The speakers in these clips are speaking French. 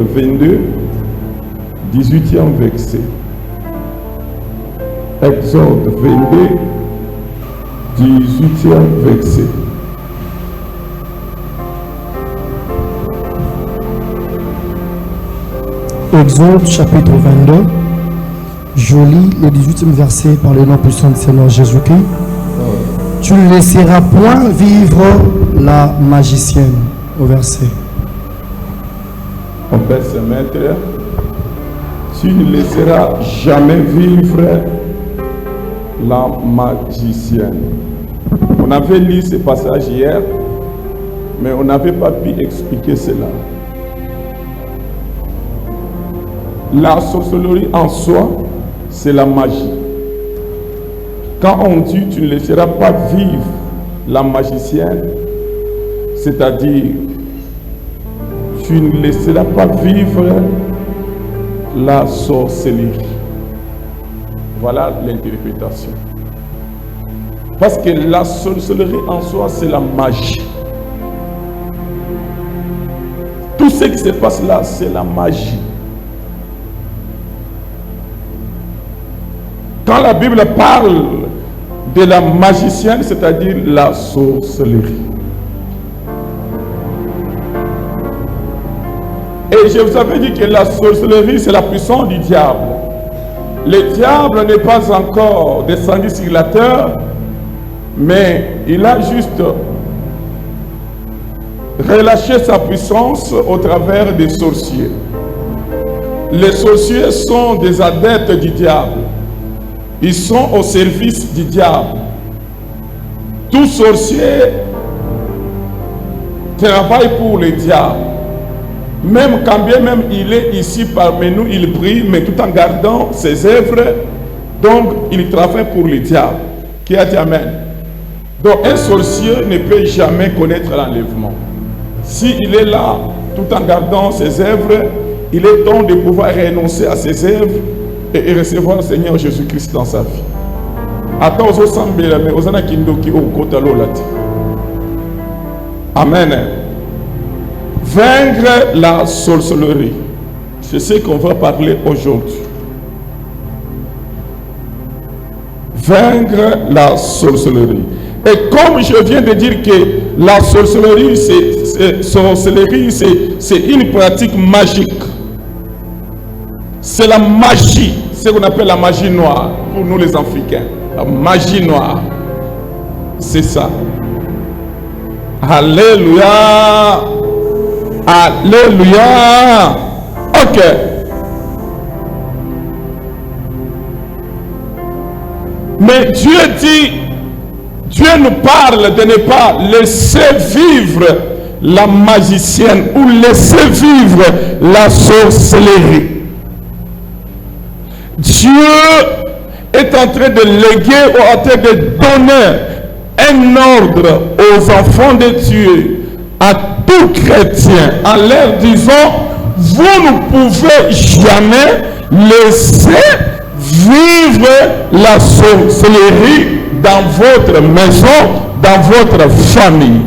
22, 18e verset. Exode 22, 18e verset. Exode chapitre 22, je lis le 18e verset par le nom puissant du Seigneur Jésus-Christ. Tu ne laisseras point vivre la magicienne, au verset. On peut se mettre. Tu ne laisseras jamais vivre la magicienne. On avait lu ce passage hier, mais on n'avait pas pu expliquer cela. La sorcellerie en soi, c'est la magie. Quand on dit tu ne laisseras pas vivre la magicienne, c'est-à-dire tu ne laisseras pas vivre la sorcellerie. Voilà l'interprétation. Parce que la sorcellerie en soi, c'est la magie. Tout ce qui se passe là, c'est la magie. Quand la Bible parle de la magicienne, c'est-à-dire la sorcellerie. Et je vous avais dit que la sorcellerie, c'est la puissance du diable. Le diable n'est pas encore descendu sur la terre, mais il a juste relâché sa puissance au travers des sorciers. Les sorciers sont des adeptes du diable. Ils sont au service du diable. Tout sorcier travaille pour le diable. Même quand bien même il est ici parmi nous, il prie, mais tout en gardant ses œuvres, donc il travaille pour le diable. Qui a dit Amen? Donc un sorcier ne peut jamais connaître l'enlèvement. S'il est là, tout en gardant ses œuvres, il est temps de pouvoir renoncer à ses œuvres et recevoir le Seigneur Jésus-Christ dans sa vie. Attends aux osambela mais aux anakindoki au kotalo lati. Amen. Vaincre la sorcellerie. C'est ce qu'on va parler aujourd'hui. Vaincre la sorcellerie. Et comme je viens de dire que la sorcellerie, c'est une pratique magique. C'est la magie, ce qu'on appelle la magie noire pour nous les Africains. La magie noire. C'est ça. Alléluia. Alléluia. Ok. Mais Dieu dit, Dieu nous parle de ne pas laisser vivre la magicienne ou laisser vivre la sorcellerie. Dieu est en train de léguer ou en train de donner un ordre aux enfants de Dieu, à tout chrétien, en leur disant, vous ne pouvez jamais laisser vivre la sorcellerie dans votre maison, dans votre famille.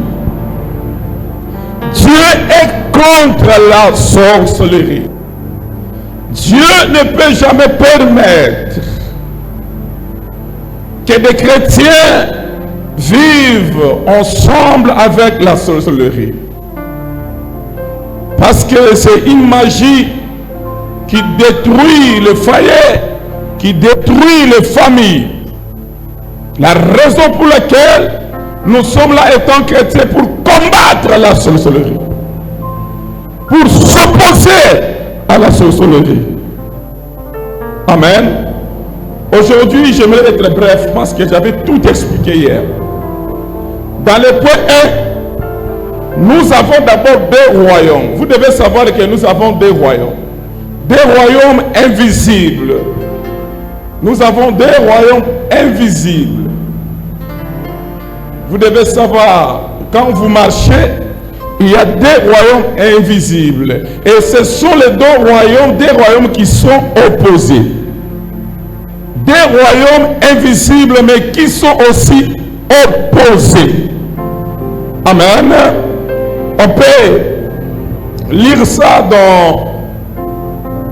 Dieu est contre la sorcellerie. Dieu ne peut jamais permettre que des chrétiens vivent ensemble avec la sorcellerie. Parce que c'est une magie qui détruit le foyer, qui détruit les familles. La raison pour laquelle nous sommes là étant chrétiens pour combattre la sorcellerie, pour s'opposer à la sorcellerie. Amen. Aujourd'hui, j'aimerais être bref parce que j'avais tout expliqué hier. Dans le point 1, nous avons d'abord deux royaumes. Vous devez savoir que nous avons deux royaumes. Des royaumes invisibles. Nous avons des royaumes invisibles. Vous devez savoir, quand vous marchez, il y a des royaumes invisibles. Et ce sont les deux royaumes, des royaumes qui sont opposés. Des royaumes invisibles, mais qui sont aussi opposés. Amen. On peut lire ça dans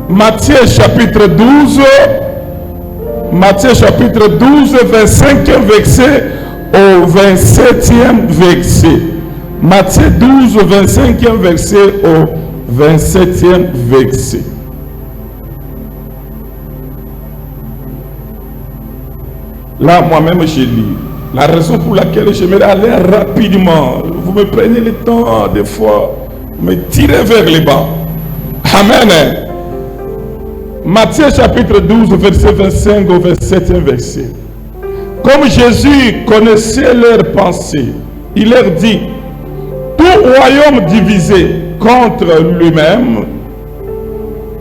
Matthieu chapitre 12, Matthieu chapitre 12, 25e verset au 27e verset. Matthieu 12, 25e verset au 27e verset. Là, moi-même, je lis. La raison pour laquelle j'aimerais aller rapidement, vous me prenez le temps, des fois, me tirez vers les bas. Amen. Matthieu chapitre 12, verset 25 au 27e verset. Comme Jésus connaissait leurs pensées, il leur dit, tout royaume divisé contre lui-même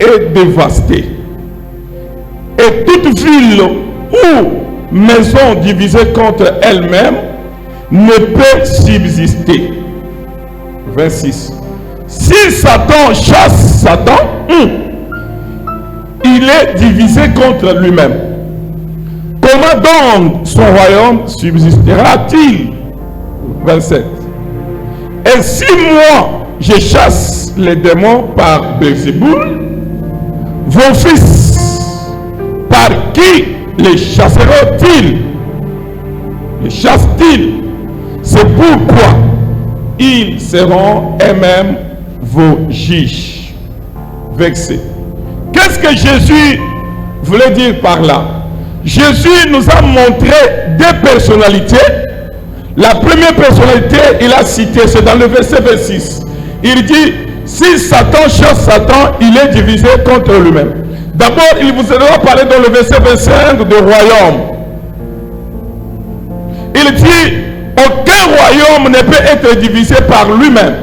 est dévasté. Et toute ville ou maison divisée contre elle-même ne peut subsister. 26. Si Satan chasse Satan, il est divisé contre lui-même. Comment donc son royaume subsistera-t-il? 27. Et si moi je chasse les démons par Belzéboul, vos fils, par qui les chasseront-ils? Les chassent-ils? C'est pourquoi ils seront eux-mêmes vos juges. Vexés. Qu'est-ce que Jésus voulait dire par là? Jésus nous a montré deux personnalités. La première personnalité, il a cité, c'est dans le verset 26. Il dit, si Satan chasse Satan, il est divisé contre lui-même. D'abord, il vous a parlé dans le verset 25 de royaume. Il dit, aucun royaume ne peut être divisé par lui-même.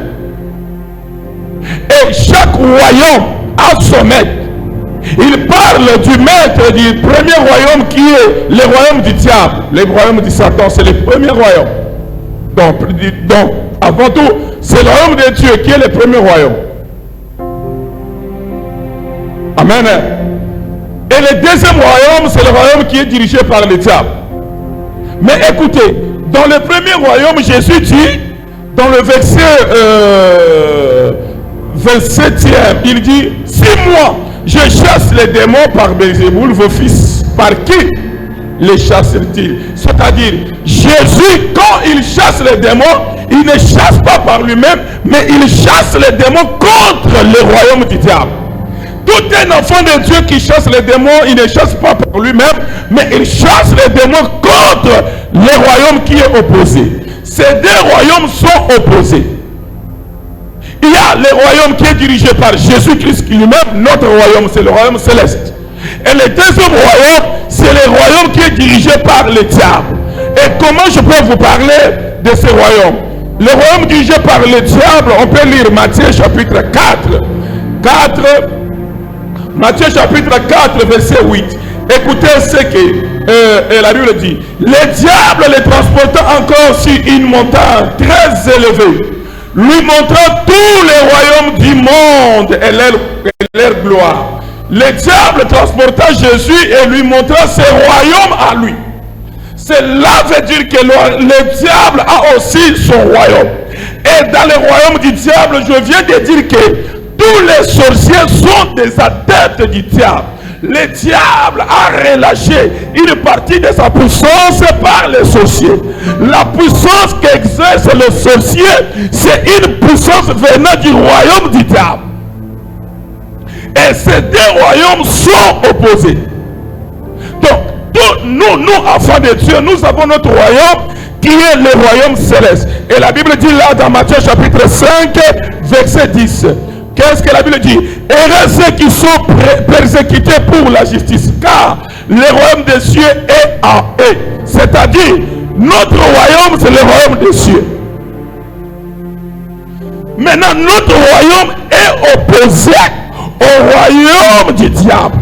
Et chaque royaume a son maître. Il parle du maître du premier royaume qui est le royaume du diable. Le royaume du Satan, c'est le premier royaume. Donc, avant tout, c'est le royaume de Dieu qui est le premier royaume. Amen. Et le deuxième royaume, c'est le royaume qui est dirigé par le diable. Mais écoutez, dans le premier royaume, Jésus dit, dans le verset 27e, il dit, si moi, je chasse les démons par Belzéboul, vos fils, par qui les chassent-ils? C'est-à-dire, Jésus, quand il chasse les démons, il ne chasse pas par lui-même, mais il chasse les démons contre le royaume du diable. Tout un enfant de Dieu qui chasse les démons, il ne chasse pas par lui-même, mais il chasse les démons contre le royaume qui est opposé. Ces deux royaumes sont opposés. Il y a le royaume qui est dirigé par Jésus-Christ lui-même, notre royaume, c'est le royaume céleste. Et le deuxième royaume, c'est le royaume qui est dirigé par le diable. Et comment je peux vous parler de ce royaume? Le royaume dirigé par le diable, on peut lire Matthieu chapitre 4. Matthieu chapitre 4, verset 8. Écoutez ce que la Bible dit. Le diable les transporta encore sur une montagne très élevée, lui montrant tous les royaumes du monde et leur gloire. Le diable transporta Jésus et lui montra ses royaumes à lui. Cela veut dire que le diable a aussi son royaume. Et dans le royaume du diable, je viens de dire que tous les sorciers sont des adeptes du diable. Le diable a relâché une partie de sa puissance par les sorciers. La puissance qu'exerce le sorcier, c'est une puissance venant du royaume du diable. Et ces deux royaumes sont opposés. Donc, nous, enfants de Dieu, nous avons notre royaume qui est le royaume céleste. Et la Bible dit là dans Matthieu chapitre 5, verset 10. Qu'est-ce que la Bible dit? Heureux ceux qui sont persécutés pour la justice, car le royaume des cieux est en eux. C'est-à-dire, notre royaume, c'est le royaume des cieux. Maintenant, notre royaume est opposé au royaume du diable.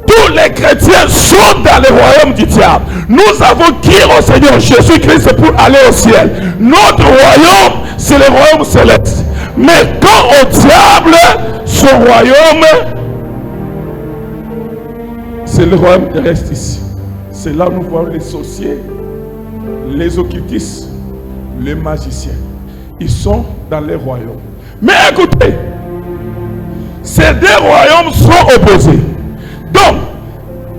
Tous les chrétiens sont dans le royaume du diable. Nous avons crié au Seigneur Jésus-Christ pour aller au ciel. Notre royaume, c'est le royaume céleste. Mais quand au diable, son royaume, c'est le royaume terrestre ici. C'est là où nous voyons les sorciers, les occultistes, les magiciens. Ils sont dans les royaumes. Mais écoutez, ces deux royaumes sont opposés. Donc,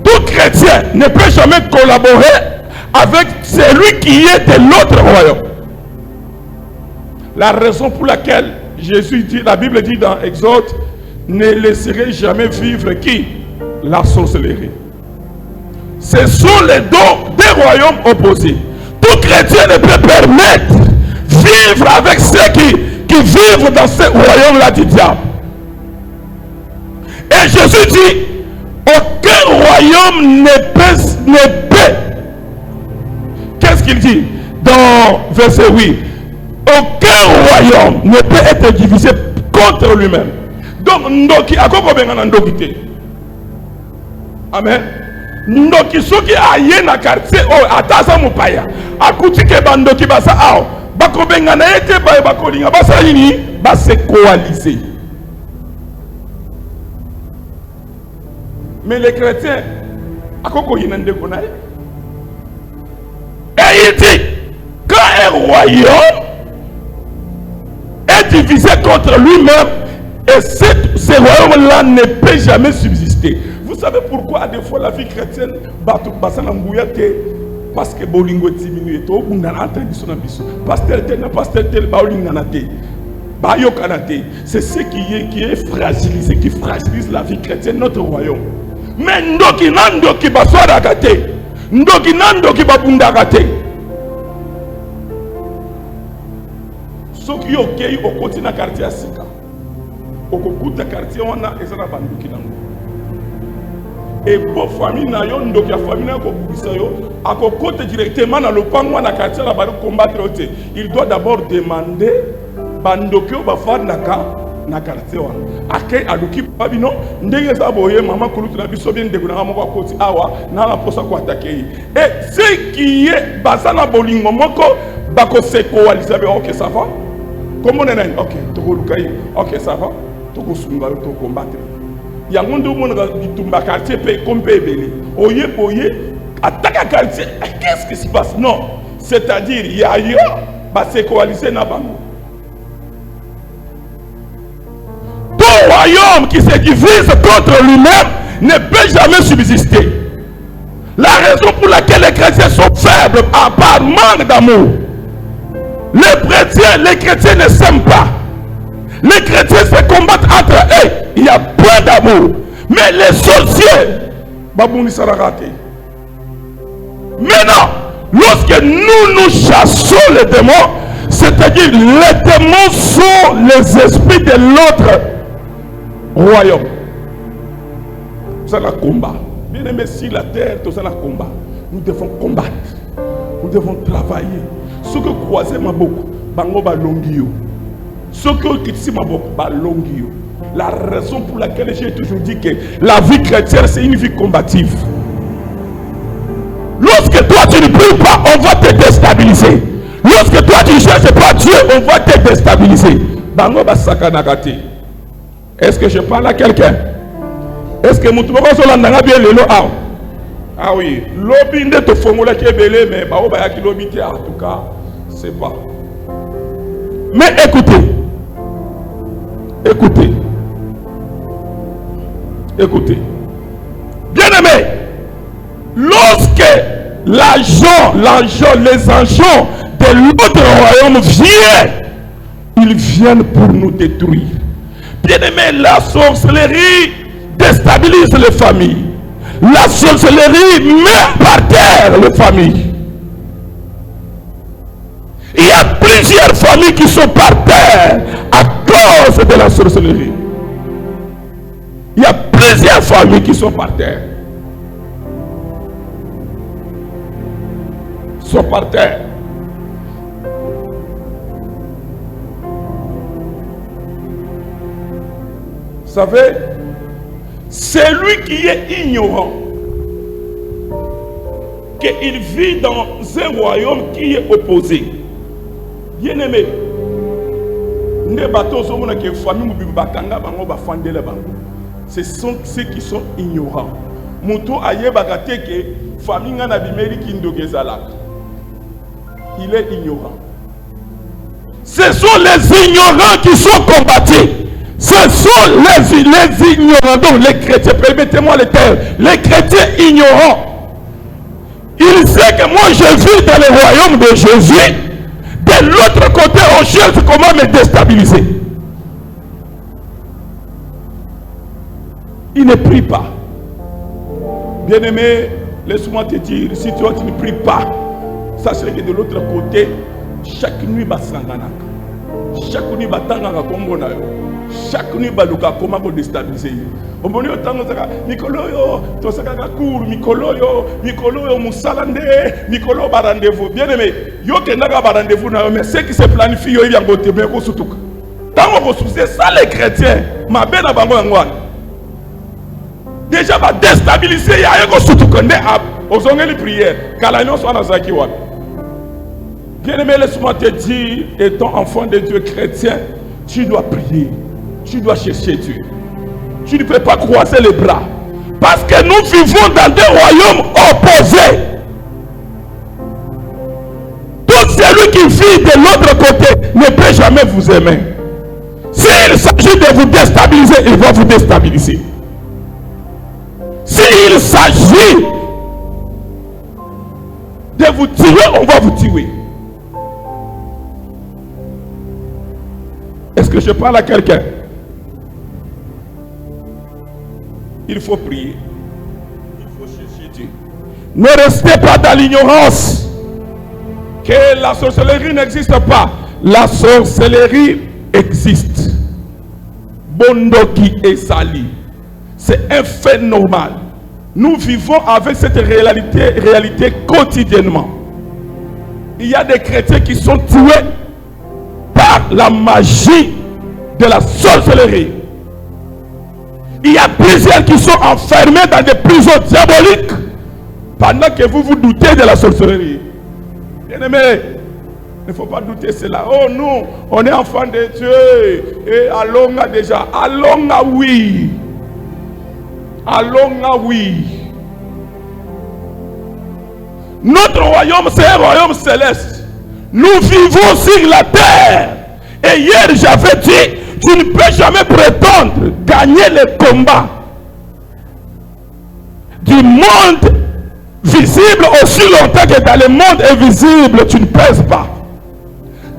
tout chrétien ne peut jamais collaborer avec celui qui est de l'autre royaume. La raison pour laquelle Jésus dit, la Bible dit dans Exode, ne laisserez jamais vivre qui? La sorcellerie. Ce sont les deux royaumes opposés. Tout chrétien ne peut permettre vivre avec ceux qui vivent dans ce royaume-là du diable. Et Jésus dit, aucun royaume ne peut. Qu'est-ce qu'il dit dans verset 8? Aucun royaume ne peut être divisé contre lui-même. Donc, ndoki akoko bengana ndoki te. Amen. Ndoki soki aye na quartier o atasa mupaya. Akuti ke bandoki basa ao. Bako bengana ete ba bakolinga basa nini? Base coaliser. Mais les chrétiens akoko yinande konaye. Et il dit, quand un royaume est divisé contre lui-même, et ce royaume-là ne peut jamais subsister. Vous savez pourquoi des fois la vie chrétienne parce que bolingo diminue to bundana tradition biso pasteur tel baolingana te c'est ce qui est fragilisé, qui fragilise la vie chrétienne, notre royaume. Mais ndoki nandoki baswara kate ndoki nandoki babundaka te. Soki okei okoti na quartier ya sika okokuta quartier wana ezala bandoki nango. Et pour famille na yo ndoki ya famille na kokubisa yo akokote directement na lopango na quartier la balo combattre ote. Il doit d'abord demander bandoki o bafandaka na quartier wana. Ake aluki babino ndenge za boye mama kulutu na biso bien ndeko na moko akoti awa na la posa ko attaquer. Et ce qui est basana bolingo moko bako se coaliser OK ça va. Comment on est OK tokolukai OK ça va tokosunga to combattre. Yango ndo mona bitumba quartier pe comme pe belé. Oye attaque quartier. Qu'est-ce qui se passe? Non, c'est-à-dire il y a yo ba se coaliser na bango. Tout royaume qui se divise contre lui-même ne peut jamais subsister. La raison pour laquelle les chrétiens sont faibles par manque d'amour. Les chrétiens ne s'aiment pas. Les chrétiens se combattent entre eux. Il y a peu d'amour. Mais les sorciers, babouni sera raté. Maintenant, lorsque nous chassons les démons, c'est-à-dire les démons sont les esprits de l'autre royaume. C'est le combat. Bien aimé, sur la terre, tout ça, le combat. Nous devons combattre. Nous devons travailler. Ce que croiser ma beaucoup, bango ba longio. Ce que kitsi ma beaucoup, ba longio. La raison pour laquelle j'ai toujours dit que la vie chrétienne c'est une vie combative. Lorsque toi tu ne pries pas, on va te déstabiliser. Lorsque toi tu ne cherches pas Dieu, on va te déstabiliser. Bango ba sakanagate. Est-ce que je parle à quelqu'un? Est-ce que mon tour va bien le lo ah? Ah oui, lobby ne te formule qui est belé, mais bah on va y lobby en tout cas, c'est pas. Mais écoutez. Bien aimé, lorsque les agents de l'autre royaume viennent, ils viennent pour nous détruire. Bien aimé, la sorcellerie déstabilise les familles. La sorcellerie met par terre les familles. Il y a plusieurs familles qui sont par terre à cause de la sorcellerie. Il y a plusieurs familles qui sont par terre. Sont par terre. Vous savez, celui qui est ignorant, qu'il vit dans un royaume qui est opposé. Bien aimé, ce sont ceux qui sont ignorants. Il est ignorant. Ce sont les ignorants qui sont combattus. Ce sont les ignorants, donc les chrétiens, permettez-moi le terme, les chrétiens ignorants. Ils savent que moi je vis dans le royaume de Jésus. De l'autre côté, on cherche comment me déstabiliser. Ils ne prient pas. Bien-aimé, laisse-moi te dire, si toi tu ne pries pas, sache que de l'autre côté, chaque nuit va s'enganaka. Chaque nuit va t'enganga comme on a. Chaque nuit va luka comment vous déstabiliser. Au moment où tango saka mikolo yo to saka ka cour mikolo yo musalande mikolo ba rendez-vous. Bien-aimé, yo kendaka ba rendez-vous na mais ce qui se planifie yo yango te be ko sutuka. Tango ko c'est ça les chrétiens, ma be na bango yango. Déjà va déstabiliser ya ko sutuka nde aux ongeli prière. Kala nyo so na zaki wa. Bien-aimé, laisse-moi te dire, étant enfant de Dieu chrétien, tu dois prier. Tu dois chercher Dieu. Tu ne peux pas croiser les bras. Parce que nous vivons dans des royaumes opposés. Tout celui qui vit de l'autre côté ne peut jamais vous aimer. S'il s'agit de vous déstabiliser, il va vous déstabiliser. S'il s'agit de vous tuer, on va vous tuer. Est-ce que je parle à quelqu'un? Il faut prier. Il faut chercher Dieu. Ne restez pas dans l'ignorance que la sorcellerie n'existe pas. La sorcellerie existe. Bondoki et Sali. C'est un fait normal. Nous vivons avec cette réalité quotidiennement. Il y a des chrétiens qui sont tués par la magie de la sorcellerie. Il y a plusieurs qui sont enfermés dans des prisons diaboliques pendant que vous vous doutez de la sorcellerie. Bien-aimé, il ne faut pas douter cela. Oh non, on est enfant de Dieu. Et allons déjà. Allons oui. Allons oui. Notre royaume, c'est un royaume céleste. Nous vivons sur la terre. Et hier, j'avais dit, tu ne peux jamais prétendre gagner le combat du monde visible aussi longtemps que dans le monde invisible, tu ne pèses pas.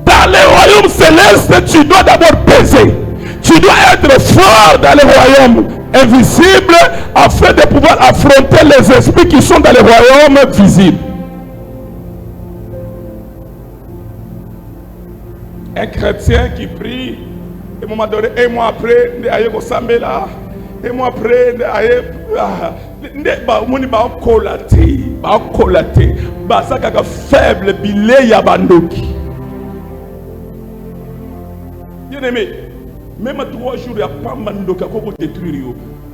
Dans le royaume céleste, tu dois d'abord peser. Tu dois être fort dans le royaume invisible afin de pouvoir affronter les esprits qui sont dans le royaume visible. Un chrétien qui prie, et moment donné, un mois après, et moi après, faible billet ya bandoki. Bien aimé, même à 3 jours, il n'y a pas mandoka pour détruire.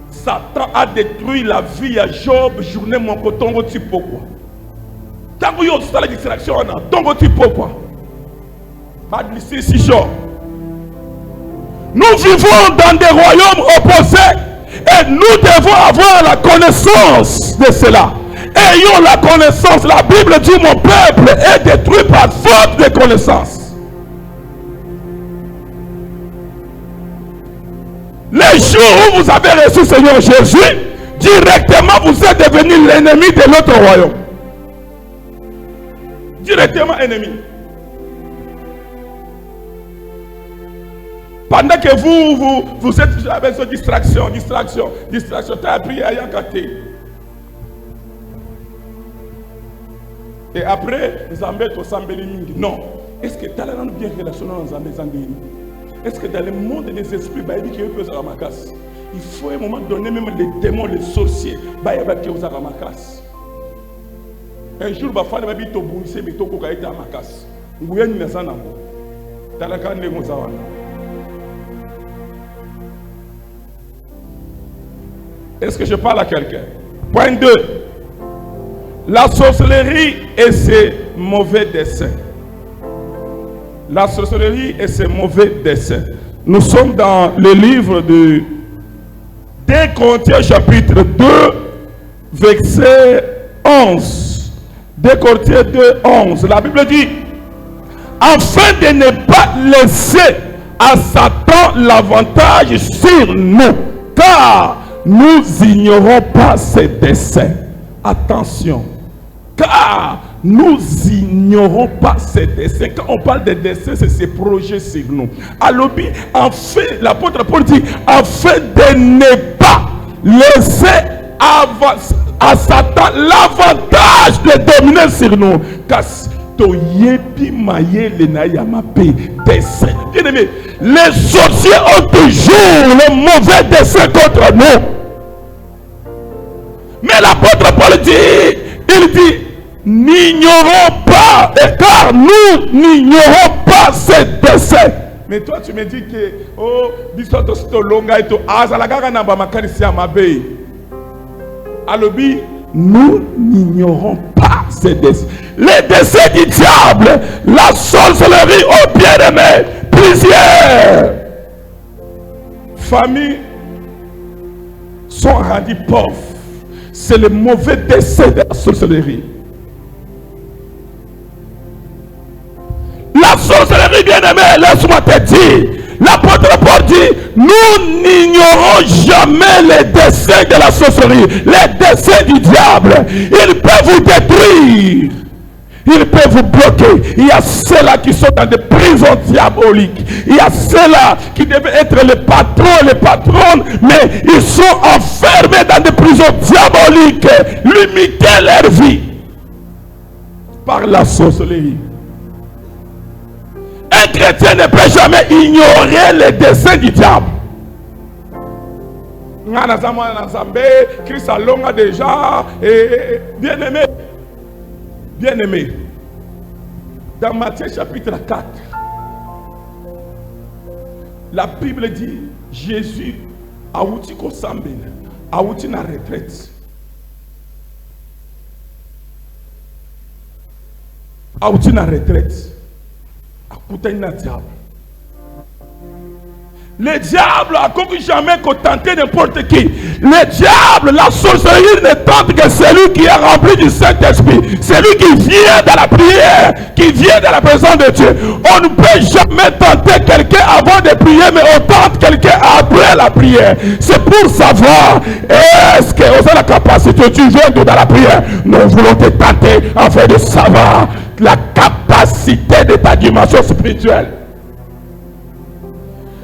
Satan a détruit la vie à Job, journée mon coton, tu pourquoi? Tant que vous avez la distraction, donc tu pourquoi? Nous vivons dans des royaumes opposés et nous devons avoir la connaissance de cela. Ayons la connaissance. La Bible dit mon peuple est détruit par faute de connaissance. Les jours où vous avez reçu le Seigneur Jésus, directement vous êtes devenu l'ennemi de l'autre royaume. Directement ennemi. Pendant que vous êtes avec cette distraction, tu as appris à Yakate. Et après, Zambé to Sambeli Mingi. Non. Est-ce que tu as bien relationné dans Zambé Zambé? Est-ce que dans le monde des esprits, il faut à un moment donné, même les démons, les sorciers, un jour, il faut que tu bouillisses, mais tu vas être à ma casse. Est-ce que je parle à quelqu'un? Point 2. La sorcellerie et ses mauvais desseins. La sorcellerie et ses mauvais desseins. Nous sommes dans le livre de 2 Corinthiens chapitre 2, verset 11. 2 Corinthiens 2, 11. La Bible dit, afin de ne pas laisser à Satan l'avantage sur nous, car nous ignorons pas ses desseins. Attention, car nous ignorons pas ses desseins. Quand on parle des desseins, c'est ses projets sur nous. Alors, en fait, l'apôtre Paul dit, afin de ne pas laisser à Satan l'avantage de dominer sur nous. Car bien-aimé, les sorciers ont toujours le mauvais dessein contre nous. Mais l'apôtre Paul dit, il dit, n'ignorons pas, car nous n'ignorons pas ces desseins. Mais toi tu me dis que, oh, bisoto sito longa eto azalagara na bamakanisi ya mabe. Alobi, nous n'ignorons pas ces desseins. Les desseins du diable, la sorcellerie, oh bien-aimé, plusieurs familles sont rendues pauvres. C'est le mauvais dessein de la sorcellerie. La sorcellerie, bien-aimé, laisse-moi te dire, l'apôtre Paul dit, nous n'ignorons jamais les desseins de la sorcellerie, les desseins du diable. Il peut vous détruire, il peut vous bloquer. Il y a ceux-là qui sont dans des prisons diaboliques. Il y a ceux-là qui devaient être les patrons, les patronnes, mais ils sont enfermés dans des prisons diaboliques, limiter leur vie par la sorcellerie. Un chrétien ne peut jamais ignorer les desseins du diable. Christ a déjà, bien-aimé, bien-aimé, dans Matthieu chapitre 4, la Bible dit, Jésus a outi kosambel, a outi na retraite. A outi na retraite. Le diable a compris jamais qu'on tentait n'importe qui. Le diable, la sorcellerie ne tente que celui qui est rempli du Saint-Esprit. Celui qui vient dans la prière, qui vient dans la présence de Dieu. On ne peut jamais tenter quelqu'un avant de prier, mais on tente quelqu'un après la prière. C'est pour savoir, est-ce que vous avez la capacité, tu viens dans la prière. Nous voulons te tenter afin de savoir la capacité de ta dimension spirituelle.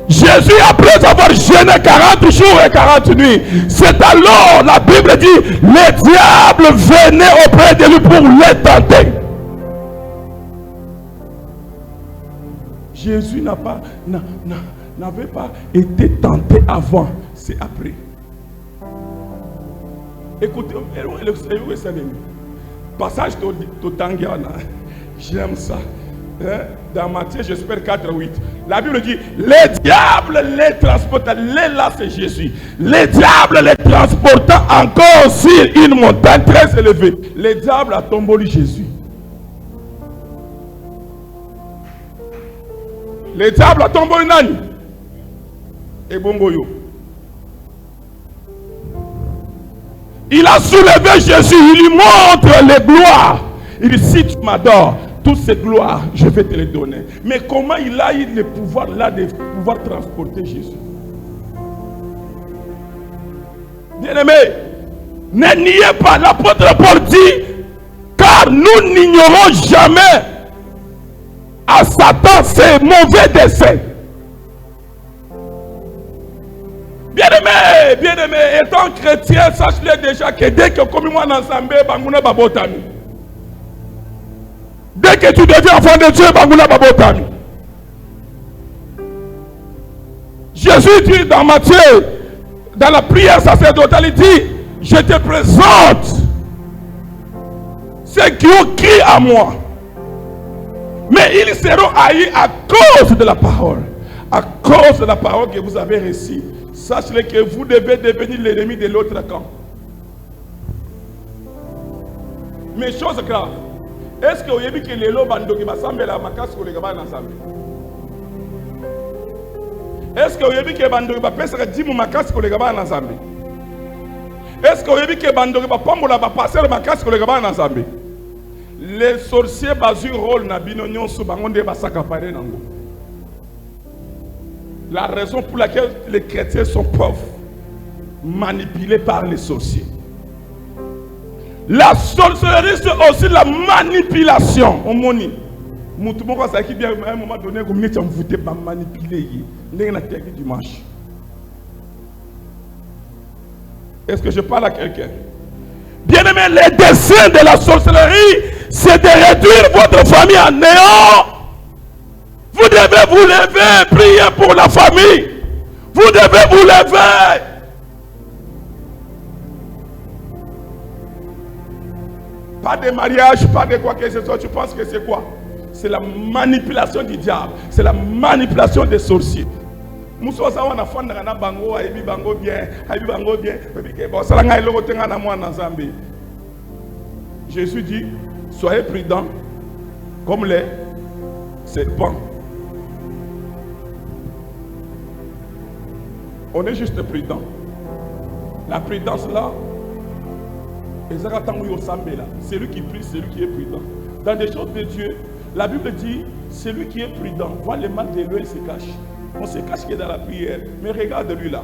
Jésus, après avoir jeûné 40 jours et 40 nuits, c'est alors, la Bible dit, les diables venaient auprès de lui pour les tenter. Jésus n'avait pas été tenté avant, c'est après. Écoutez, passage de Tangiana, j'aime ça. Dans Matthieu, j'espère 4-8. La Bible dit, les diables les transportent. Là, c'est Jésus. Les diables les transportant encore sur une montagne très élevée. Les diables a tombé Jésus. Les diables a tombé Nani. Et Bongoyo. Il a soulevé Jésus. Il lui montre les gloires. Il dit, si tu m'adores, toutes ces gloires, je vais te les donner. Mais comment il a eu le pouvoir là de pouvoir transporter Jésus? Bien-aimé, ne niez pas, l'apôtre Paul dit, car nous n'ignorons jamais à Satan ses mauvais desseins. Bien-aimé, étant chrétien, sache-le déjà que dès que comme moi ensemble, banguna babotami. Dès que tu deviens enfant de Dieu, banguna babotami. Jésus dit dans Matthieu, dans la prière sacerdotale, il dit, je te présente ceux qui ont crié à moi. Mais ils seront haïs à cause de la parole. À cause de la parole que vous avez reçue. Sachez que vous devez devenir l'ennemi de l'autre camp. Mais chose grave. Est-ce que vous avez vu que les lots bandoki bassemblent la macasse pour les gars ensemble? Est-ce que vous avez vu que bandoki bassemblent 10 macasse pour les gars ensemble? Est-ce que vous avez vu que bandoki bassemblent passer la macasse pour les gars ensemble? Les sorciers basu rôle na binonyon sous bangonde basaka paré nango. La raison pour laquelle les chrétiens sont pauvres, manipulés par les sorciers. La sorcellerie, c'est aussi la manipulation. On moni. Tout le monde qui bien à un moment donné, comme nous sommes votés par manipuler. Dimanche. Est-ce que je parle à quelqu'un? Bien aimé, le dessein de la sorcellerie, c'est de réduire votre famille en néant. Vous devez vous lever, prier pour la famille. Vous devez vous lever. Pas de mariage, pas de quoi que ce soit. Tu penses que c'est quoi? C'est la manipulation du diable. C'est la manipulation des sorciers. Jésus dit, soyez prudents comme les serpents. On est juste prudent. La prudence là, c'est lui qui prie, c'est lui qui est prudent. Dans des choses de Dieu, la Bible dit, celui qui est prudent voit le mal de l'œil et se cache. On se cache qui est dans la prière, mais regarde lui là.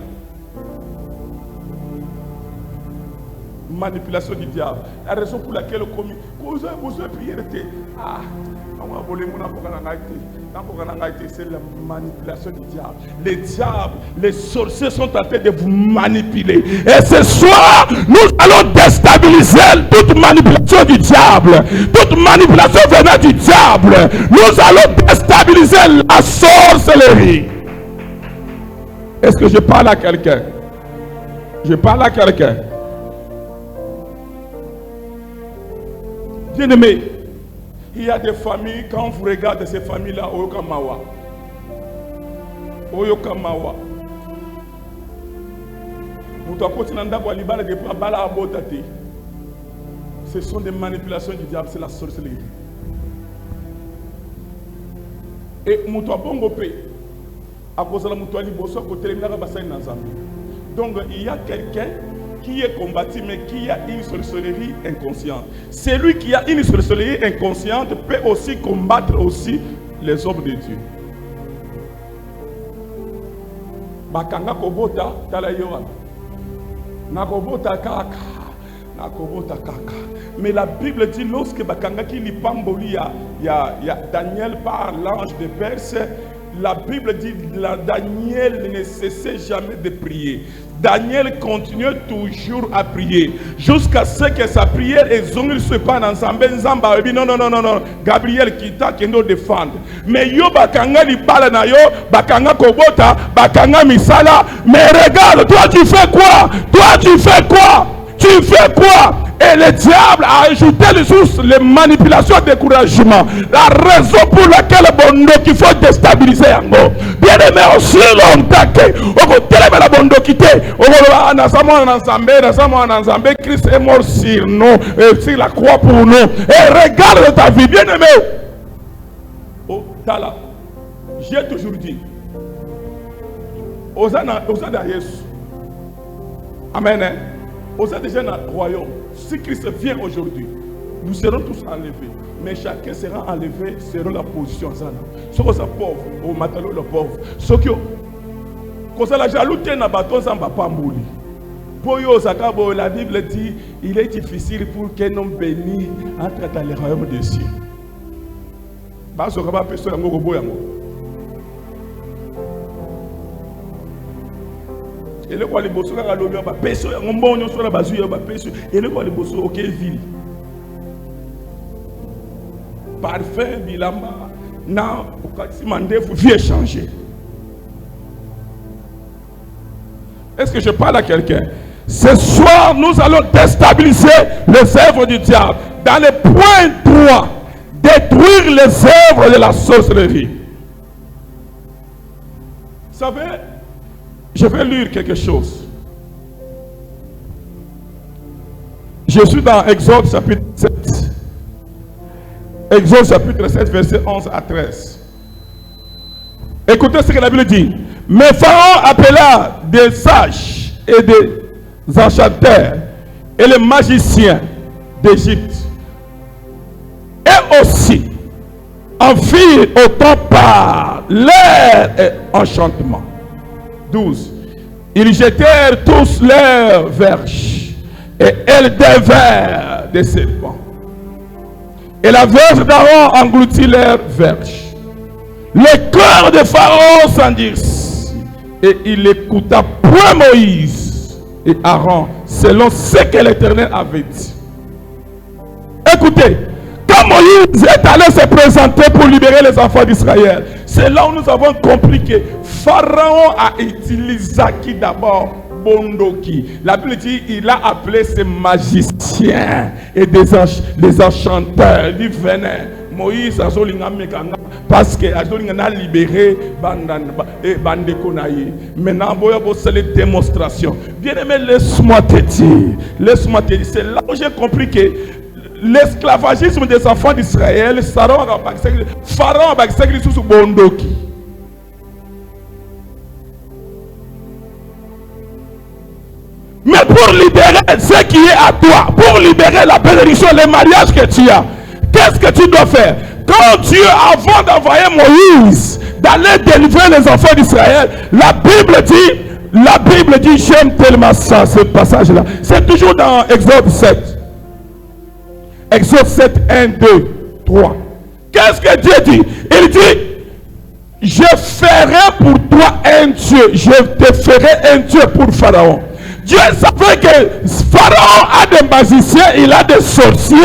Manipulation du diable. La raison pour laquelle vous avez prié, c'est la manipulation du diable. Les diables, les sorciers sont en train de vous manipuler. Et ce soir, nous allons déstabiliser toute manipulation du diable. Toute manipulation venant du diable. Nous allons déstabiliser la sorcellerie. Est-ce que je parle à quelqu'un? Je parle à quelqu'un. Bien-aimé, il y a des familles, quand vous regardez ces familles-là, Oyokamawa. Ce sont des manipulations du diable, c'est la sorcellerie. Et donc il y a quelqu'un qui est combattu, mais qui a une sorcellerie inconsciente. Celui qui a une sorcellerie inconsciente peut aussi combattre aussi les hommes de Dieu. Bakanga kobota talayoa. Nakobota kaka. Nakobota kaka. Mais la Bible dit lorsque Bakanga qui li pamboli ya Daniel par l'ange de Perse, la Bible dit Daniel ne cessait jamais de prier. Daniel continuait toujours à prier jusqu'à ce que sa prière et ne se pas ensemble. Non. Gabriel quitta qui nous défendre. Mais yo bakanga li bala na yo, bakanga kobota, bakanga misala. Mais regarde, toi tu fais quoi? Toi tu fais quoi? Tu fais quoi? Et le diable a ajouté les manipulations et découragement. La raison pour laquelle bondo qu'il faut déstabiliser yango. Bien aimé aussi longtemps que on télé la bondo quitté. On a ensemble Christ est mort sur nous, sur la croix pour nous. Et regarde ta vie, bien aimé. Oh Tala, j'ai toujours dit. Osana Yesu. Amen. Osana déjà dans le royaume. Si Christ vient aujourd'hui, nous serons tous enlevés. Mais chacun sera enlevé selon la position. Ceux qui sont pauvres, au matalo le pauvre. Ceux qui ont la jalousie na baton sans pambouli. Pour eux, la Bible dit, il est difficile pour qu'un homme béni entre dans le royaume des cieux. Et le quoi les bossos à l'eau, personne, on bon sur la base, et le quoi les bossos, ok, ville. Parfait, bilamba, non, pour que mandé, vous viez changer. Est-ce que je parle à quelqu'un? Ce soir, nous allons déstabiliser les œuvres du diable. Dans le point 3, détruire les œuvres de la sorcellerie. Vous savez, je vais lire quelque chose. Je suis dans Exode chapitre 7. Exode chapitre 7, verset 11 à 13. Écoutez ce que la Bible dit. Mais Pharaon appela des sages et des enchanteurs et les magiciens d'Égypte. Et aussi en firent autant par leur enchantement. 12. Ils jetèrent tous leurs verges et elles devinrent des serpents. Et la verge d'Aaron engloutit leurs verges. Le cœur de Pharaon s'endurcit et il écouta point Moïse et Aaron selon ce que l'Éternel avait dit. Écoutez, quand Moïse est allé se présenter pour libérer les enfants d'Israël, c'est là où nous avons compris que Pharaon a utilisé qui d'abord Bondoki. La Bible dit il a appelé ces magiciens et des enchanteurs. Il dit venez. Moïse a parce que a libéré Bandeko Naï. Maintenant, c'est les démonstrations. Bien aimé, laisse-moi te dire. C'est là où j'ai compris que l'esclavagisme des enfants d'Israël, Pharaon a été sous Bondoki. Mais pour libérer ce qui est à toi, pour libérer la bénédiction, le mariage que tu as, qu'est-ce que tu dois faire? Quand Dieu, avant d'envoyer Moïse, d'aller délivrer les enfants d'Israël, la Bible dit, j'aime tellement ça, ce passage-là. C'est toujours dans Exode 7. Exode 7, 1, 2, 3. Qu'est-ce que Dieu dit? Il dit, je ferai pour toi un Dieu, je te ferai un Dieu pour Pharaon. Dieu savait que Pharaon a des magiciens, il a des sorciers,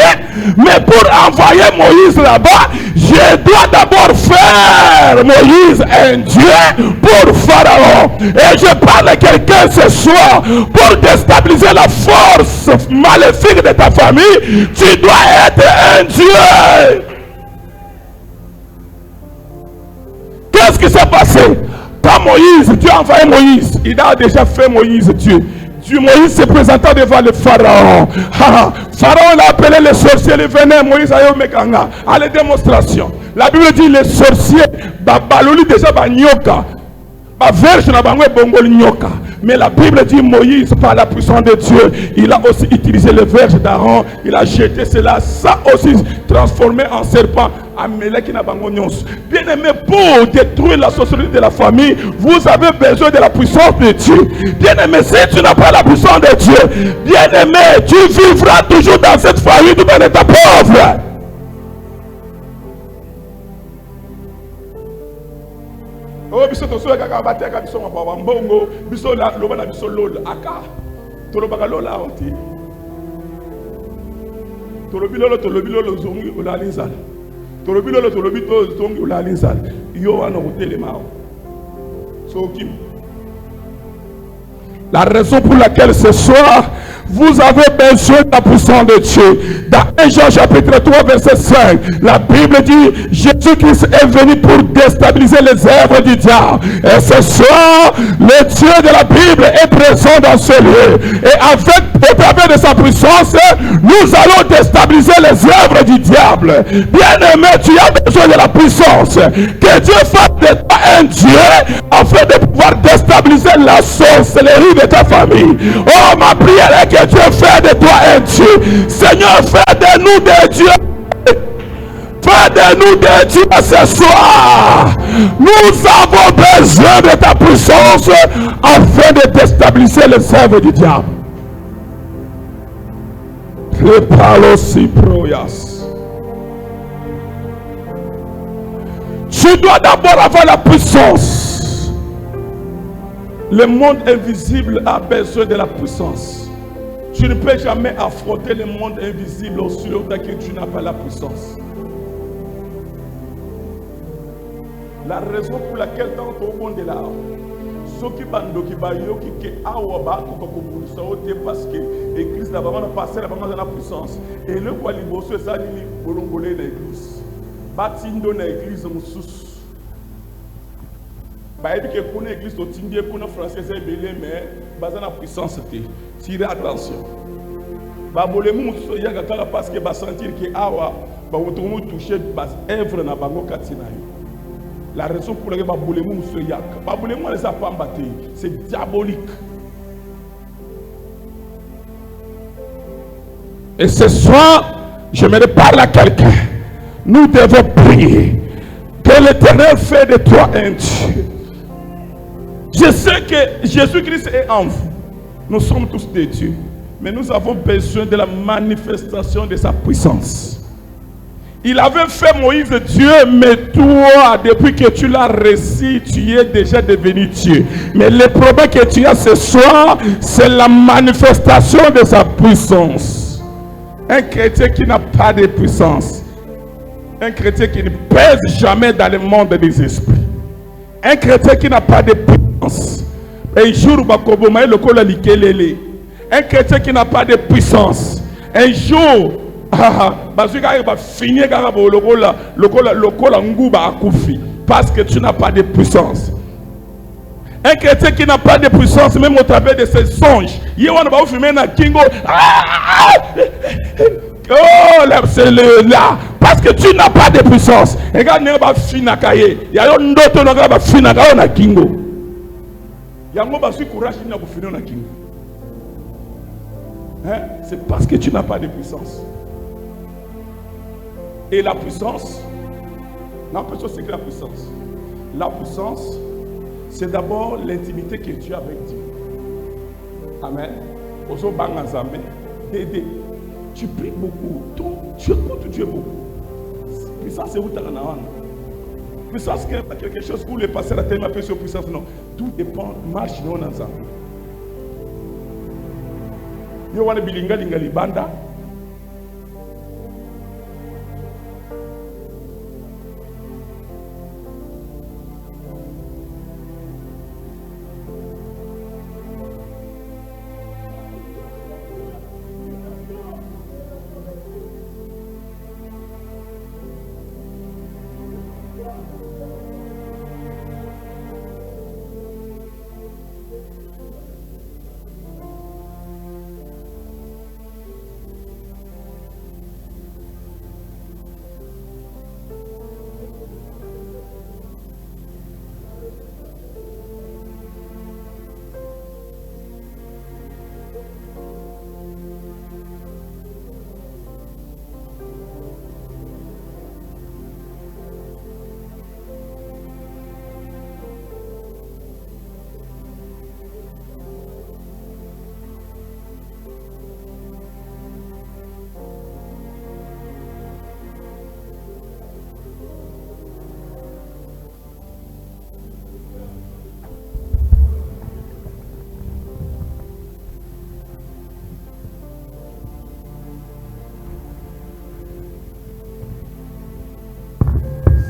mais pour envoyer Moïse là-bas, je dois d'abord faire Moïse un Dieu pour Pharaon. Et je parle à quelqu'un ce soir pour déstabiliser la force maléfique de ta famille. Tu dois être un Dieu. Qu'est-ce qui s'est passé? Quand Moïse, Dieu a envoyé Moïse, il a déjà fait Moïse Dieu. Moïse se présentant devant le Pharaon. Pharaon l'a appelé les sorciers, il venait, Moïse a eu Mekanga. À la démonstration. La Bible dit les sorciers, baloli déjà nyoka. Verge na bango bongoli nyoka. Mais la Bible dit Moïse, par la puissance de Dieu, il a aussi utilisé le verge d'Aaron, il a jeté cela, ça aussi transformé en serpent. Bien aimé, pour détruire la sorcellerie de la famille, vous avez besoin de la puissance de Dieu. Bien aimé, si tu n'as pas la puissance de Dieu, bien aimé, tu vivras toujours dans cette famille du bien état pauvre. Oh, biso to soya kaka bateka biso mababa mbongo biso la loba na biso lola aka tolobaka lola onti tolobi lolo zongi olalinzala tolobi lolo tolobi to zongi olalinzala yo wana kotelema so kim. La raison pour laquelle ce soir vous avez besoin de la puissance de Dieu. Dans 1 Jean chapitre 3 verset 5, la Bible dit Jésus-Christ est venu pour déstabiliser les œuvres du diable. Et ce soir, le Dieu de la Bible est présent dans ce lieu. Et au travers de sa puissance, nous allons déstabiliser les œuvres du diable. Bien-aimé, tu as besoin de la puissance. Que Dieu fasse de toi un Dieu afin de pouvoir déstabiliser la sorcellerie de ta famille. Oh, ma prière est que Dieu fait de toi un Dieu. Seigneur, fais de nous des dieux. Fais de nous des dieux ce soir. Nous avons besoin de ta puissance afin de déstabiliser les œuvres du diable. Prépare-le proyas. Tu dois d'abord avoir la puissance. Le monde invisible a besoin de la puissance. Tu ne peux jamais affronter le monde invisible aussi longtemps que tu n'as pas la puissance. La raison pour laquelle dans ton monde est là, ceux qui bandoki bayoki ke awaba kokobulisa ote parce que l'église là vraiment passé là vraiment dans la puissance et le quoi liboso ça ni bolongolé na église batindo na église mususu bayebi ke kuna église tindie kuna français belé mais baza na puissance te tire attention ba bolemu mususu yaka kala parce que ba sentir que awa ba wotomu toucher bas œuvre na bango katina yo. La raison pour laquelle c'est diabolique. Et ce soir, je me parle à quelqu'un. Nous devons prier que l'Éternel fait de toi un Dieu. Je sais que Jésus-Christ est en vous. Nous sommes tous des dieux. Mais nous avons besoin de la manifestation de sa puissance. Il avait fait Moïse Dieu, mais toi, depuis que tu l'as reçu, tu es déjà devenu Dieu. Mais le problème que tu as ce soir, c'est la manifestation de sa puissance. Un chrétien qui n'a pas de puissance, un chrétien qui ne pèse jamais dans le monde des esprits, un chrétien qui n'a pas de puissance, un jour, un chrétien qui n'a pas de puissance, un jour, parce que tu n'as pas de puissance. Un chrétien qui n'a pas de puissance, même au travers de ses songes, oh là, c'est là, parce que tu n'as pas de puissance. C'est parce que tu n'as pas de puissance. Et la puissance, c'est que la puissance. La puissance, c'est d'abord l'intimité que tu as avec Dieu. Amen. Tu pries beaucoup, tu écoutes Dieu beaucoup. Puissance, c'est où tu as la puissance, c'est quelque chose où le pasteur a tellement fait sur puissance. Non, tout dépend, marche non ensemble. You want to be linga libanda?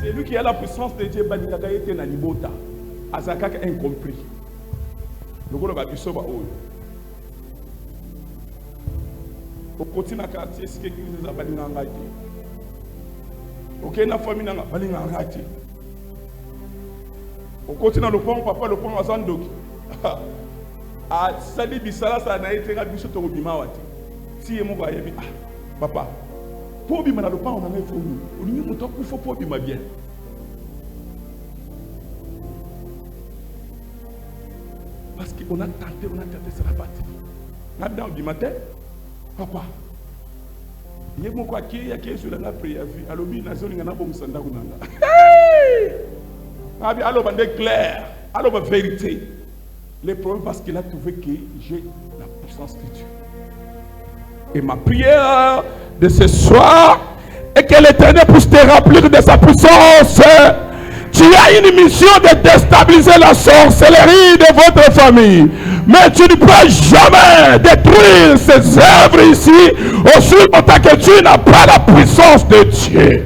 Celui qui a la puissance de Dieu, Badikaka était na libota. Azakaka incompris. Le gros babiso ba oyo. Au continent quartier, si quelque chose a balinga ngati. Ok, na famille nanga balinga ngati. Au continent le pont papa le pont azandoki. Ah, sali bisala ça na été rabiso to bima wati. Si emo ba yebi ah papa. Pour bima na le pont on a fait nous. On lui montre qu'il faut pour bima bien. Parce qu'on a tenté, ça n'a pas été. Maintenant, du matin, papa, il y a mon quoi qui est sur la prière. Alors, il y a un bon sanda. Alors, on est clair. Alors, la vérité. Le problème, parce qu'il a trouvé que j'ai la puissance de Dieu. Et ma prière de ce soir est que l'Éternel puisse te remplir de sa puissance. Tu as une mission de déstabiliser la sorcellerie de votre famille. Mais tu ne peux jamais détruire ces œuvres ici aussi longtemps que tu n'as pas la puissance de Dieu.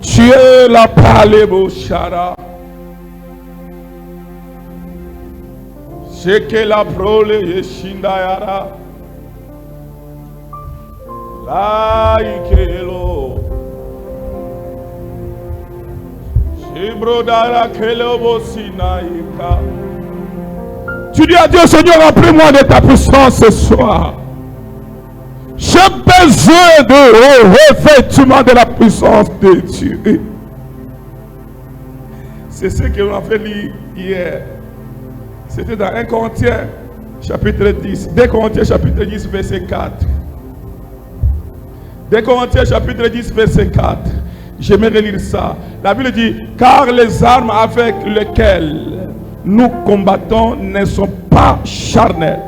Dieu l'a parlé, Boshara. C'est que la prole yeshindayara la ikelo shibrodara kelo bosinaika. Tu dis à Dieu, Seigneur, remplis-moi de ta puissance ce soir. J'ai besoin de revêtement de la puissance de Dieu. C'est ce que l'on a fait lire hier. C'était dans 1 Corinthiens, chapitre 10. 2 Corinthiens chapitre 10, verset 4. 2 Corinthiens chapitre 10, verset 4. J'aimerais lire ça. La Bible dit, car les armes avec lesquelles nous combattons ne sont pas charnelles,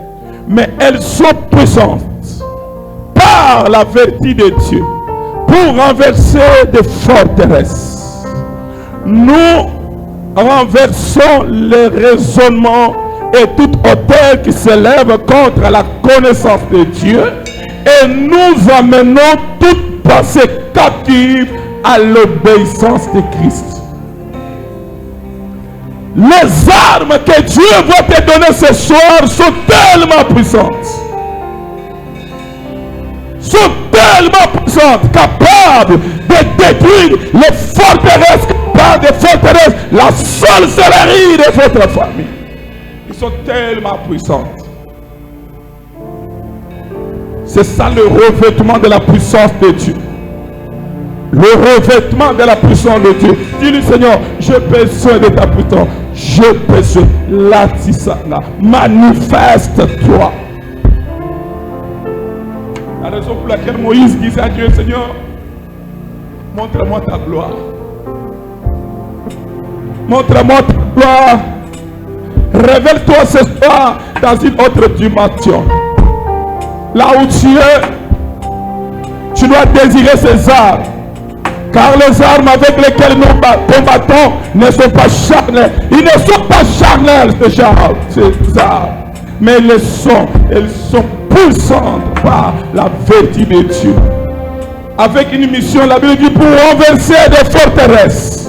mais elles sont puissantes par la vertu de Dieu pour renverser des forteresses. Nous renversons les raisonnements et toute hauteur qui s'élève contre la connaissance de Dieu et nous amenons toute pensée captive à l'obéissance de Christ. Les armes que Dieu va te donner ce soir sont tellement puissantes. Sont tellement puissantes, capables de détruire les forteresses, capables de forteresses, la sorcellerie de votre famille. Ils sont tellement puissantes. C'est ça le revêtement de la puissance de Dieu. Le revêtement de la puissance de Dieu. Dis-lui, Seigneur, j'ai besoin de ta puissance. J'ai besoin. La tisana. Manifeste-toi. La raison pour laquelle Moïse disait à Dieu, Seigneur, montre-moi ta gloire. Montre-moi ta gloire. Révèle-toi ce soir dans une autre dimension. Là où tu es, tu dois désirer ces armes. Car les armes avec lesquelles nous combattons ne sont pas charnelles. Ils ne sont pas charnelles, ces armes. Mais elles sont puissantes par la vertu de Dieu. Avec une mission, la Bible dit, pour renverser des forteresses.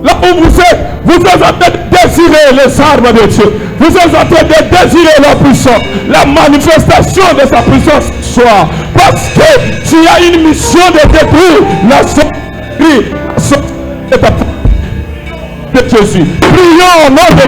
Là où vous êtes en train de désirer les armes de Dieu. Vous êtes en train de désirer la puissance, la manifestation de sa puissance soit. Parce que tu as une mission de détruire la sorcellerie de Jésus. Prions au nom de